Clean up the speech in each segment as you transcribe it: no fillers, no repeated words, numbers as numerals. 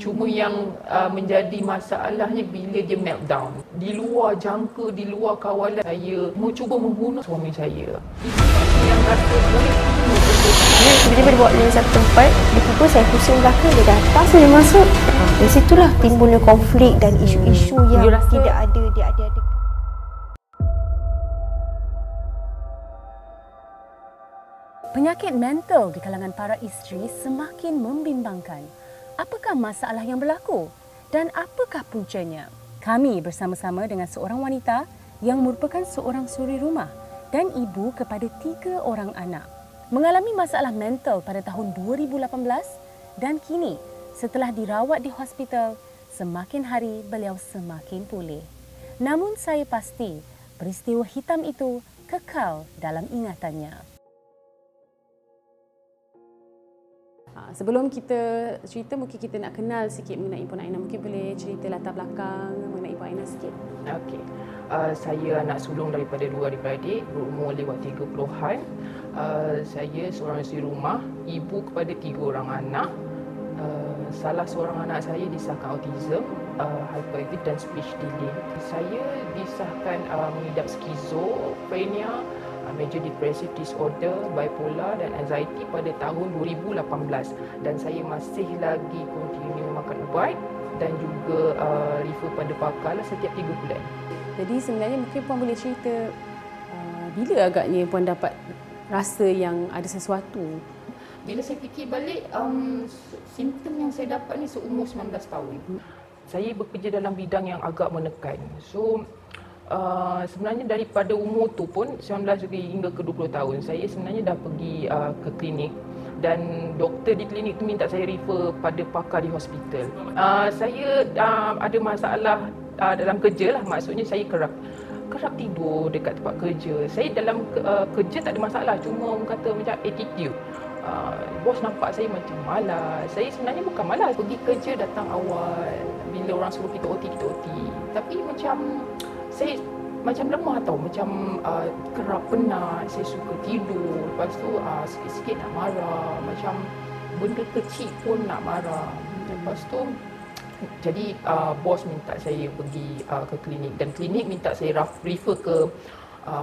Cuma yang menjadi masalahnya bila dia meltdown. Di luar jangka, di luar kawalan saya, mau cuba membunuh suami saya. Itu yang rasa boleh bunuh benda. Dia tiba-tiba dibawa dari satu tempat, dia pukul saya pusing belakang, dia datang, saya masuk. Dari situlah timbulnya konflik dan isu-isu yang tidak ada, dia ada. Penyakit mental di kalangan para isteri semakin membimbangkan. Apakah masalah yang berlaku dan apakah puncanya? Kami bersama-sama dengan seorang wanita yang merupakan seorang suri rumah dan ibu kepada 3 orang anak. Mengalami masalah mental pada tahun 2018 dan kini setelah dirawat di hospital, semakin hari beliau semakin pulih. Namun saya pasti peristiwa hitam itu kekal dalam ingatannya. Sebelum kita cerita, mungkin kita nak kenal sikit mengenai Puan Aina. Mungkin boleh cerita latar belakang mengenai Puan Aina sikit. Okey. Saya anak sulung daripada 2 adik-beradik, berumur lewat 30-an. Saya seorang isteri rumah, ibu kepada 3 orang anak. Salah seorang anak saya disahkan autism, hyperactive dan speech delay. Saya disahkan mengidap skizofrenia, major depressive disorder, bipolar dan anxiety pada tahun 2018 dan saya masih lagi continue makan ubat dan juga refer pada pakar setiap 3 bulan. Jadi sebenarnya mungkin Puan boleh cerita bila agaknya Puan dapat rasa yang ada sesuatu? Bila saya fikir balik, simptom yang saya dapat ni seumur 19 tahun. Saya bekerja dalam bidang yang agak menekan. So sebenarnya daripada umur tu pun 19 hingga ke 20 tahun saya sebenarnya dah pergi ke klinik dan doktor di klinik tu minta saya refer pada pakar di hospital. Saya ada masalah dalam kerja lah, maksudnya saya kerap tidur dekat tempat kerja. Saya dalam kerja tak ada masalah, cuma orang kata macam attitude. Bos nampak saya macam malas. Saya sebenarnya bukan malas, pergi kerja datang awal. Bila orang suruh kita OT, kita OT. Tapi macam saya macam lemah tau, macam kerap penat, saya suka tidur, lepas tu sikit-sikit nak marah, macam benda kecil pun nak marah. Lepas tu jadi bos minta saya pergi ke klinik dan klinik minta saya refer ke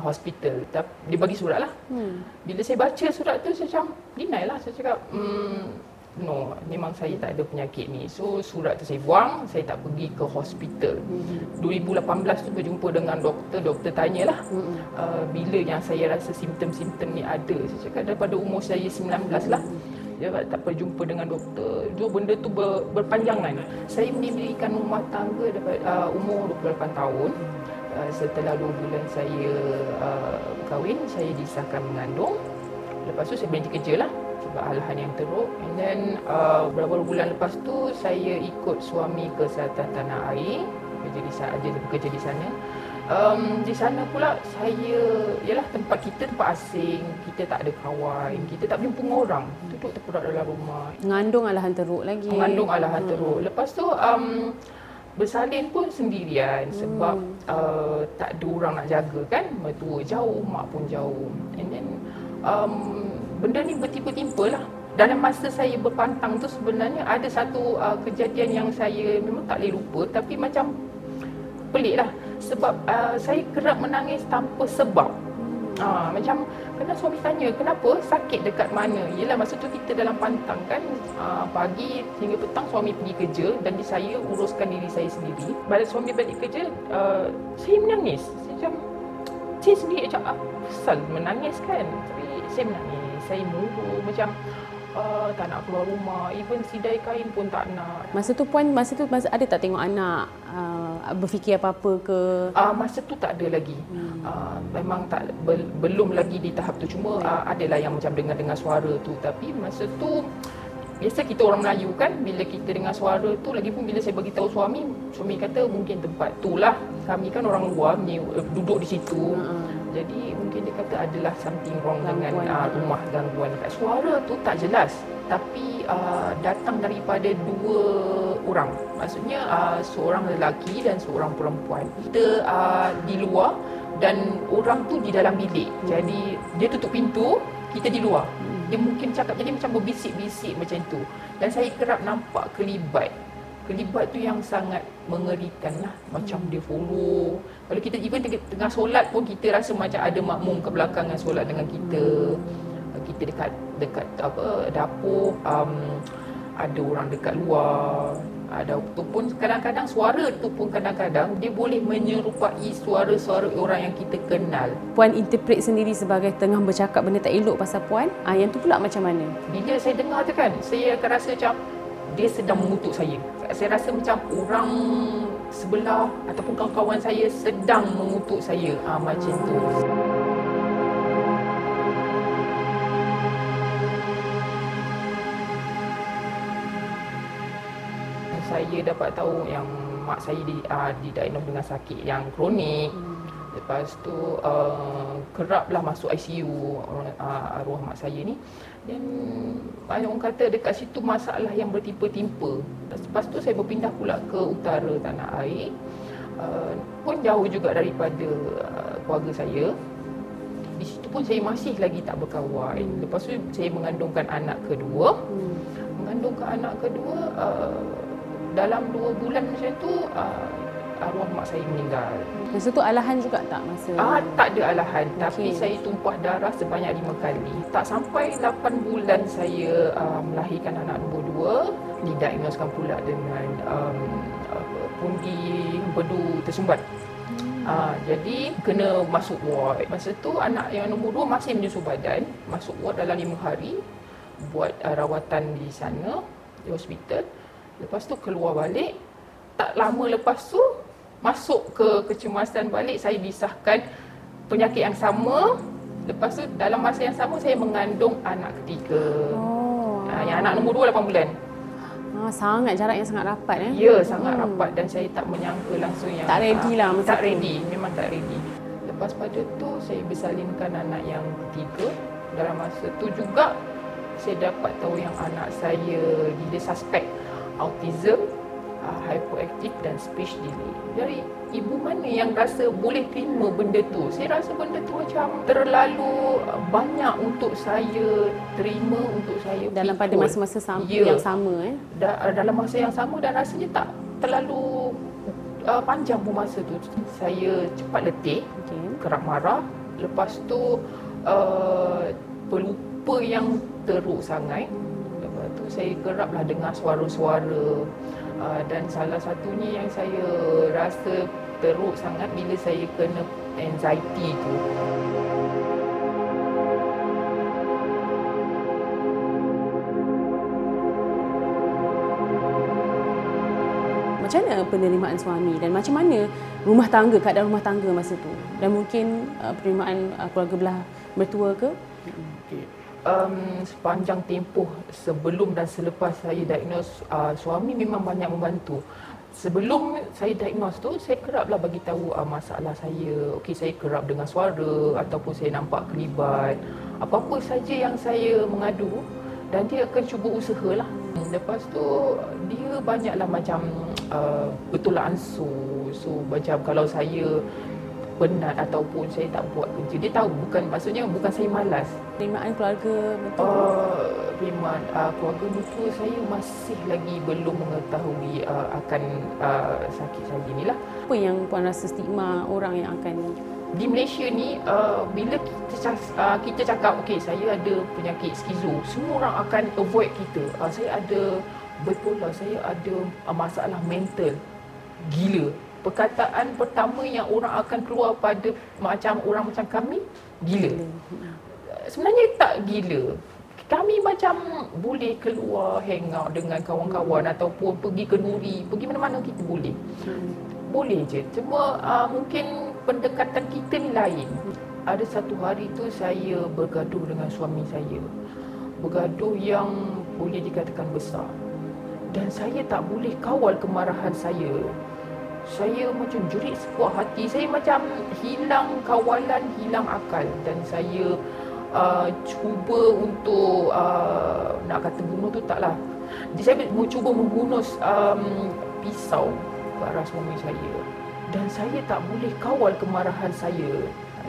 hospital. Dia bagi surat lah. Bila saya baca surat tu saya macam deny lah, saya cakap no, memang saya tak ada penyakit ni. So surat tu saya buang, saya tak pergi ke hospital. 2018 tu berjumpa dengan doktor, doktor tanyalah bila yang saya rasa simptom-simptom ni ada. Saya cakap daripada umur saya 19 lah. Dia tak berjumpa dengan doktor. Dua benda tu berpanjangan. Saya mendirikan rumah tangga daripada umur 28 tahun. Setelah 2 bulan saya kahwin, saya disahkan mengandung. Lepas tu saya berhenti kerja lah sebab hal-hal yang teruk. And then beberapa bulan lepas tu saya ikut suami ke Selatan Tanah Air, bekerja di sana. Di sana pula saya, ialah tempat kita tempat asing, kita tak ada kawan, kita tak berjumpa dengan orang, duduk terpuruk dalam rumah. Mengandung alahan teruk lagi. Mengandung alahan teruk. Lepas tu bersalin pun sendirian sebab tak ada orang nak jaga kan. Mertua jauh, mak pun jauh. And then benda ni bertimpa-timpa lah. Dalam masa saya berpantang tu sebenarnya ada satu kejadian yang saya memang tak boleh lupa, tapi macam pelik lah. Sebab saya kerap menangis tanpa sebab. Macam kena suami tanya, kenapa, sakit dekat mana? Yelah masa tu kita dalam pantang kan, pagi hingga petang suami pergi kerja dan saya uruskan diri saya sendiri. Bila suami balik kerja, saya menangis. Saya sendiri macam asal menangis kan, tapi saya menangis, saya murung macam tak nak keluar rumah, even sidai kain pun tak nak. Masa tu ada tak tengok anak berfikir apa-apa ke? Masa tu tak ada lagi. Memang belum lagi di tahap tu, cuma adalah yang macam dengar suara tu, tapi masa tu biasa kita orang Melayu kan, bila kita dengar suara tu, lagipun bila saya bagi tahu suami kata mungkin tempat tu lah, kami kan orang luar duduk di situ. Jadi mungkin dia kata adalah something wrong dengan rumah, gangguan dekat. Suara tu tak jelas, tapi datang daripada 2 orang. Maksudnya seorang lelaki dan seorang perempuan. Kita di luar dan orang tu di dalam bilik. Jadi dia tutup pintu, kita di luar. Dia mungkin cakap, jadi macam berbisik-bisik macam tu. Dan saya kerap nampak kelibat kelibat tu yang sangat mengerikan lah. Macam dia follow. Kalau kita even tengah solat pun kita rasa macam ada makmum ke belakang yang solat dengan kita. Kita dekat dapur, ada orang dekat luar. Ada tu pun kadang-kadang suara tu pun kadang-kadang dia boleh menyerupai suara-suara orang yang kita kenal. Puan interpret sendiri sebagai tengah bercakap benda tak elok pasal Puan. Yang tu pula macam mana? Bila saya dengar tu kan, saya akan rasa macam dia sedang mengutuk saya. Saya rasa macam orang sebelah ataupun kawan-kawan saya sedang mengutuk saya. Macam tu. Saya dapat tahu yang mak saya didiagnose dengan sakit yang kronik. Lepas tu keraplah masuk ICU arwah mak saya ni. Dan banyak orang kata dekat situ masalah yang bertimpa-timpa. Lepas tu saya berpindah pula ke utara tanah air. Pun jauh juga daripada keluarga saya. Di situ pun saya masih lagi tak berkawan. Lepas tu saya mengandungkan anak kedua. Mengandungkan anak kedua, dalam 2 bulan macam tu arwah mak saya meninggal. Masa tu alahan juga tak masa? Tak ada alahan, tapi saya tumpah darah sebanyak 5 kali. Tak sampai 8 bulan saya melahirkan anak nombor 2, didiagnoskan pula dengan pundi empedu tersumbat. Jadi kena masuk ward. Masa tu anak yang nombor 2 masih menyusu badan, masuk ward dalam 5 hari, buat rawatan di sana, di hospital. Lepas tu keluar balik, tak lama lepas tu masuk ke kecemasan balik, saya disahkan penyakit yang sama. Lepas tu dalam masa yang sama saya mengandung anak ketiga. Yang anak nombor 2 8 bulan. Sangat jarak yang sangat rapat Ya, sangat rapat dan saya tak menyangka langsung yang tak ready lah masa tak tu. ready, memang tak ready. Lepas pada tu saya bersalinkan anak yang ketiga. Dalam masa tu juga saya dapat tahu yang anak saya dia suspek autism, hyperactive dan speech delay. Dari ibu mana yang rasa boleh terima benda tu? Saya rasa benda tu macam terlalu banyak untuk saya terima, untuk saya dalam pada pikul. masa-masa yang sama Dalam masa yang sama dan rasanya tak terlalu panjang pun masa tu. Saya cepat letih, kerap marah. Lepas tu pelupa yang teruk sangat. Lepas tu saya keraplah dengar suara-suara. Dan salah satunya yang saya rasa teruk sangat bila saya kena anxiety tu. Macam mana penerimaan suami dan macam mana keadaan rumah tangga masa tu? Dan mungkin penerimaan keluarga belah mertua ke? Sepanjang tempoh sebelum dan selepas saya diagnose, suami memang banyak membantu. Sebelum saya diagnose tu, saya keraplah bagi tahu masalah saya. Okey, saya kerap dengar suara ataupun saya nampak kelibat. Apa-apa saja yang saya mengadu dan dia akan cuba usahalah. Lepas tu dia banyaklah macam bertolak ansur. So macam kalau saya penat ataupun saya tak buat kerja, dia tahu maksudnya bukan saya malas. Penerimaan keluarga mertua? Penerimaan keluarga mertua saya masih lagi belum mengetahui akan sakit saya ni lah. Apa yang Puan rasa stigma orang yang akan di Malaysia ni, bila kita cakap okey saya ada penyakit skizo, semua orang akan avoid kita. Saya ada bipolar, saya ada masalah mental. Gila. Perkataan pertama yang orang akan keluar pada orang macam kami, gila. Sebenarnya tak gila. Kami macam boleh keluar hang out dengan kawan-kawan ataupun pergi ke Nuri, pergi mana-mana kita boleh. Boleh je. Cuma mungkin pendekatan kita ni lain. Ada satu hari tu saya bergaduh dengan suami saya. Bergaduh yang boleh dikatakan besar. Dan saya tak boleh kawal kemarahan saya. Saya macam jerit sekuat hati. Saya macam hilang kawalan, hilang akal. Dan saya cuba untuk nak kata bunuh tu taklah. Saya cuba membunuh pisau ke arah suami saya. Dan saya tak boleh kawal kemarahan saya.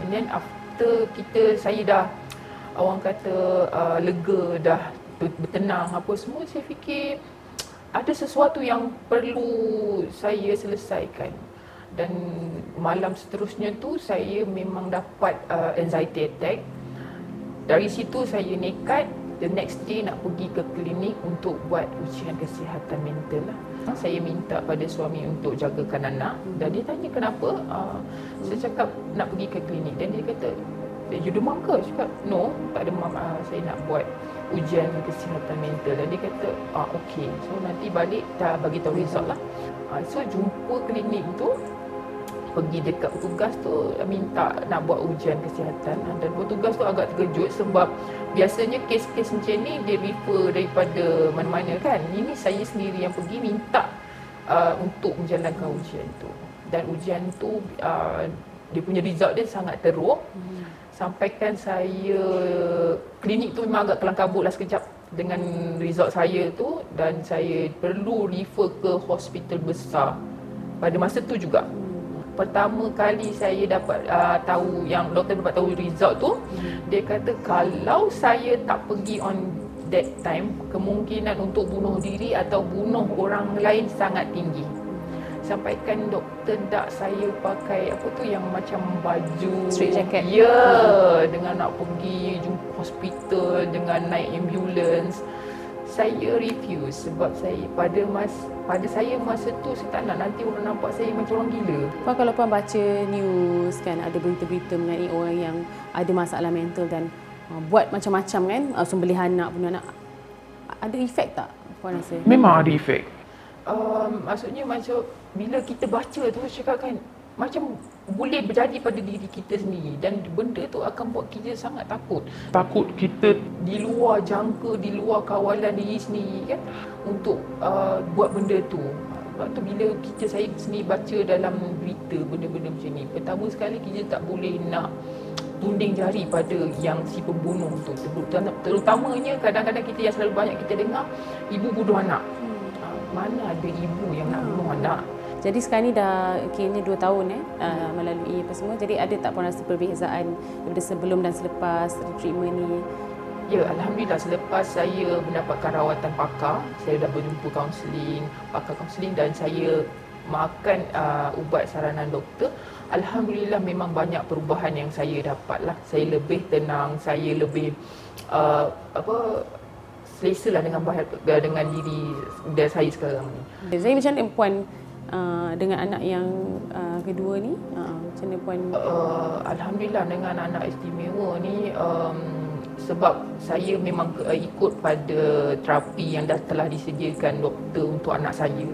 And then after saya dah orang kata lega, dah bertenang apa semua, saya fikir ada sesuatu yang perlu saya selesaikan. Dan malam seterusnya tu saya memang dapat anxiety attack. Dari situ saya nekat the next day nak pergi ke klinik untuk buat ujian kesihatan mental lah. Saya minta pada suami untuk jagakan anak dan dia tanya kenapa. Saya cakap nak pergi ke klinik dan dia kata, you demam ke? Saya cakap, no, tak demam. Saya nak buat ujian kesihatan mental. Dan dia kata, okey. So nanti balik dah bagi tahu result lah. So jumpa klinik tu, pergi dekat petugas tu minta nak buat ujian kesihatan dan petugas tu agak terkejut sebab biasanya kes-kes macam ni dia refer daripada mana-mana kan. Ini saya sendiri yang pergi minta untuk menjalankan ujian tu. Dan ujian tu dia punya result dia sangat teruk. Sampaikan saya, klinik tu memang agak kelang kabut lah sekejap dengan result saya tu dan saya perlu refer ke hospital besar pada masa tu juga. Pertama kali saya dapat tahu, yang doktor dapat tahu result tu, dia kata kalau saya tak pergi on that time, kemungkinan untuk bunuh diri atau bunuh orang lain sangat tinggi. Sampaikan doktor tak saya pakai apa tu yang macam baju straight jacket. Ya, dengan nak pergi jumpa hospital, dengan naik ambulans. Saya refuse sebab saya pada saya masa tu saya tak nak nanti orang nampak saya macam orang gila. Puan, kalau Puan baca news kan, ada berita-berita mengenai orang yang ada masalah mental dan buat macam-macam kan, sembelih anak, bunuh anak, ada efek tak Puan rasa? Memang ada efek. Maksudnya macam bila kita baca tu cakap kan, macam boleh berjadi pada diri kita sendiri dan benda tu akan buat kita sangat takut. Takut kita di luar jangka, di luar kawalan diri sendiri kan untuk buat benda tu. Sebab tu bila saya sendiri baca dalam berita benda-benda macam ni, pertama sekali kita tak boleh nak tunding jari pada yang si pembunuh tu. Terutamanya kadang-kadang kita yang selalu banyak kita dengar, ibu bunuh anak. Mana ada ibu yang nak bunuh anak? Jadi sekarang ni dah kini 2 tahun melalui apa semua. Jadi ada tak Puan rasa perbezaan daripada sebelum dan selepas treatment ni? Ya, alhamdulillah selepas saya mendapatkan rawatan pakar, saya dah berjumpa pakar kaunseling dan saya makan ubat saranan doktor. Alhamdulillah memang banyak perubahan yang saya dapat lah. Saya lebih tenang, saya lebih selesa lah dengan diri saya sekarang ni. Jadi macam mana Puan dengan anak yang kedua ni, macam mana Puan? Alhamdulillah dengan anak istimewa ni, sebab saya memang ikut pada terapi yang dah telah disediakan doktor untuk anak saya.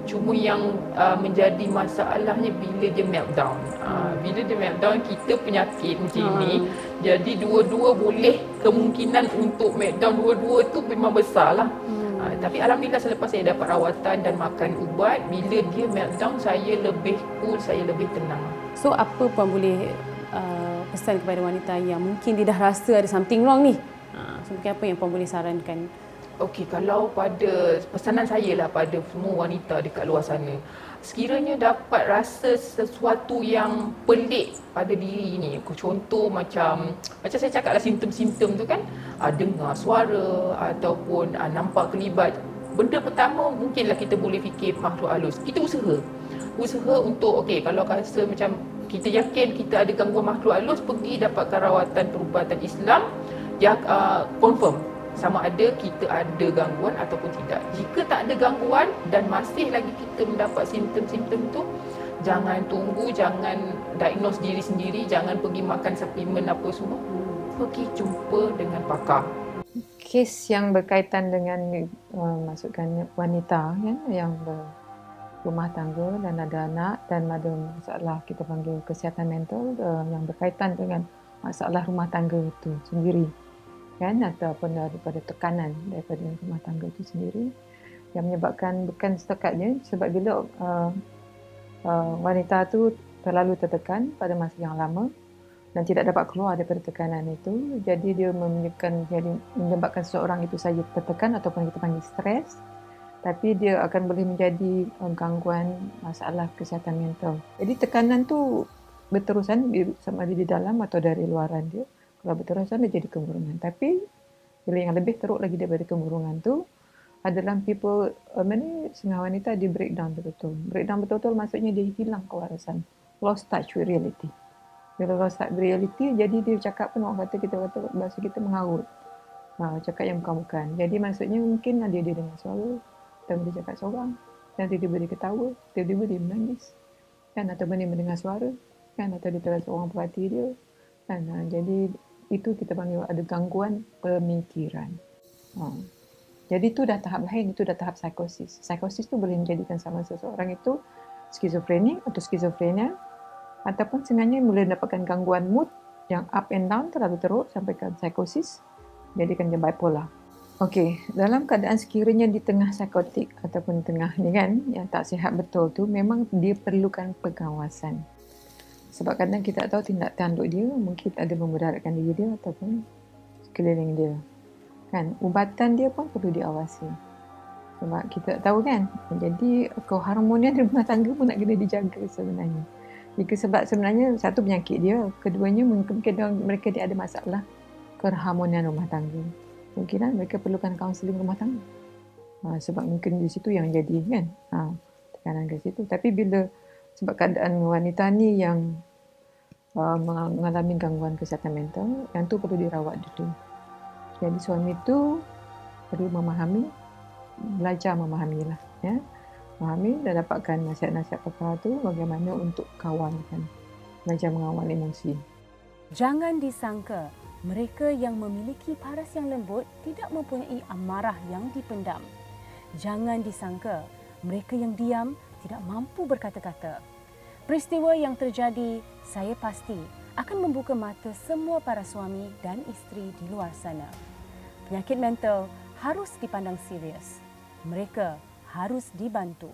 Cuma yang menjadi masalahnya bila dia meltdown. Bila dia meltdown, kita penyakit macam ni, jadi dua-dua boleh kemungkinan untuk meltdown dua-dua tu memang besar lah. Tapi alhamdulillah selepas saya dapat rawatan dan makan ubat, bila dia meltdown saya lebih cool, saya lebih tenang. So apa Puan boleh pesan kepada wanita yang mungkin dia dah rasa ada something wrong ni? So mungkin apa yang Puan boleh sarankan? Okey, kalau pada pesanan saya lah pada semua wanita dekat luar sana, sekiranya dapat rasa sesuatu yang pelik pada diri ni, contoh macam saya cakap lah simptom-simptom tu kan, dengar suara ataupun nampak kelibat, benda pertama mungkinlah kita boleh fikir makhluk halus. Kita usaha untuk kalau rasa macam kita yakin kita ada gangguan makhluk halus, pergi dapatkan rawatan perubatan Islam yang confirm sama ada kita ada gangguan ataupun tidak. Jika tak ada gangguan dan masih lagi kita mendapat simptom-simptom tu, jangan tunggu, jangan diagnose diri sendiri, jangan pergi makan suplemen apa semua. Pergi jumpa dengan pakar. Kes yang berkaitan dengan masukkan wanita kan, yang berumah tangga dan ada anak dan ada masalah kita panggil kesihatan mental yang berkaitan dengan masalah rumah tangga itu sendiri kan, ataupun daripada tekanan daripada rumah tangga itu sendiri yang menyebabkan bukan setakatnya sebab bila wanita tu terlalu tertekan pada masa yang lama dan tidak dapat keluar daripada tekanan itu, jadi dia menyebabkan seseorang itu saja tertekan ataupun kita panggil stres, tapi dia akan boleh menjadi gangguan masalah kesihatan mental. Jadi tekanan tu berterusan sama ada di dalam atau dari luaran dia. Kalau berterusan dia jadi kemurungan. Tapi bila yang lebih teruk lagi daripada kemurungan tu, adalah people, setengah wanita dia breakdown betul-betul. Breakdown betul-betul maksudnya dia hilang kewarasan. Lost touch with reality. Bila lost touch with reality, jadi dia cakap pun orang kata, kita kata bahasa kita mengarut. Cakap yang bukan-bukan. Jadi maksudnya mungkin dia dengar suara, atau dia cakap seorang, dan tiba-tiba dia ketawa, tiba-tiba dia menangis. Kan, atau dia mendengar suara, kan, atau dia terasa orang perhati dia. Kan, jadi itu kita panggil ada gangguan pemikiran. Jadi itu dah tahap lain, itu dah tahap psikosis. Psikosis tu boleh menjadikan sama seseorang itu skizofrenik atau skizofrenia, ataupun sebenarnya boleh dapatkan gangguan mood yang up and down terlalu teruk sampai ke psikosis, jadikan dia bipolar. Okey, dalam keadaan sekiranya di tengah psikotik ataupun tengah ni kan, yang tak sihat betul tu, memang dia perlukan pengawasan. Sebab kadang kita tak tahu tindak tanduk dia, mungkin ada memudaratkan diri dia ataupun sekeliling dia. Kan, ubatan dia pun perlu diawasi. Sebab kita tahu kan, jadi keharmonian rumah tangga pun nak kena dijaga sebenarnya. Sebab sebenarnya satu penyakit dia, keduanya mungkin mereka dia ada masalah keharmonian rumah tangga. Mungkin mereka perlukan kaunseling rumah tangga. Sebab mungkin di situ yang jadi kan, tekanan ke situ. Tapi bila sebab keadaan wanita ni yang mengalami gangguan kesihatan mental, yang tu perlu dirawat dulu. Jadi suami tu perlu memahami, belajar memahamilah, ya. Memahami dan dapatkan nasihat-nasihat pakar tu bagaimana untuk kawalkan, belajar mengawal emosi. Jangan disangka mereka yang memiliki paras yang lembut tidak mempunyai amarah yang dipendam. Jangan disangka mereka yang diam tidak mampu berkata-kata. Peristiwa yang terjadi, saya pasti akan membuka mata semua para suami dan isteri di luar sana. Penyakit mental harus dipandang serius. Mereka harus dibantu.